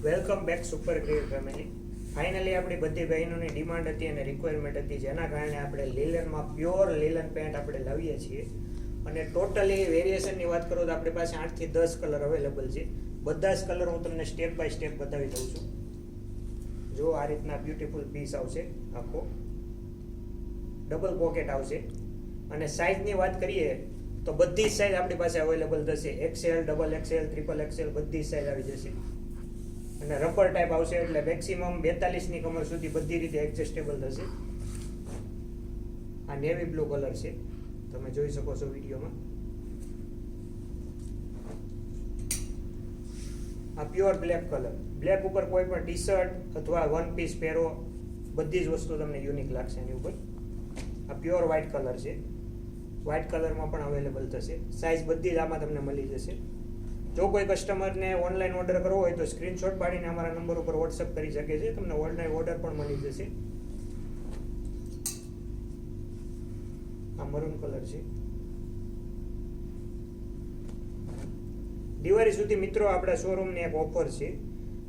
Welcome back super grave family. Finally આપણી બધી બહેનોની ડિમાન્ડ હતી અને રિક્વાયરમેન્ટ હતી, જેના કારણે આપણે લીલનમાં પ્યોર લીલન પેન્ટ આપણે લાવીએ છીએ. અને ટોટલી વેરિએશનની વાત કરું તો આપણી પાસે 8 થી 10 કલર અવેલેબલ છે. બધા જ કલર હું તમને સ્ટેપ બાય સ્ટેપ બતાવી દઉં છું. જો આ રીતના બ્યુટીફુલ પીસ આવશે, આખો ડબલ પોકેટ આવશે. અને સાઇઝની વાત કરીએ તો બધી જ સાઇઝ આપણી પાસે અવેલેબલ થશે. XL, double XL, triple XL બધી જ સાઇઝ આવી જશે. અને રબર ટાઈપ આવશે એટલે મેક્સિમમ 42ની કમર સુધી બધી રીતે એડજસ્ટેબલ થશે. આ નેવી બ્લુ કલર છે, તમે જોઈ શકો છો વિડીયોમાં. આ પ્યોર બ્લેક કલર, બ્લેક ઉપર કોઈ પણ ટી શર્ટ અથવા વન પીસ પહેરો, બધી જ વસ્તુ તમને યુનિક લાગશે એની ઉપર. આ પ્યોર વ્હાઇટ કલર છે, વ્હાઇટ કલરમાં પણ અવેલેબલ થશે. સાઇઝ બધી જ આમાં તમને મળી જશે. જો કોઈ કસ્ટમરને ઓનલાઈન ઓર્ડર કરવો હોય તો સ્ક્રીનશોટ પાડીને અમારા નંબર ઉપર વોટ્સઅપ કરી શકે છે, તમને ઓનલાઈન ઓર્ડર પણ મળી જશે. આ મરૂન કલર છે. દિવાળી સુધી મિત્રો આપણા શોરૂમની એક ઓફર છે.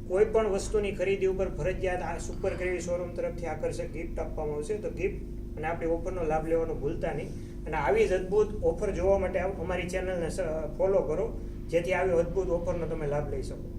કોઈ પણ વસ્તુની ખરીદી ઉપર ફરજિયાત આ સુપર ગ્રેવી શોરૂમ તરફથી આકર્ષક ગિફ્ટ આપવામાં આવશે. તો ગિફ્ટ અને આપણી ઓફરનો લાભ લેવાનું ભૂલતા નહીં. અને આવી જ અદ્ભુત ઓફર જોવા માટે અમારી ચેનલને ફોલો કરો, જેથી આવી અદ્ભુત ઓફરનો તમે લાભ લઈ શકો.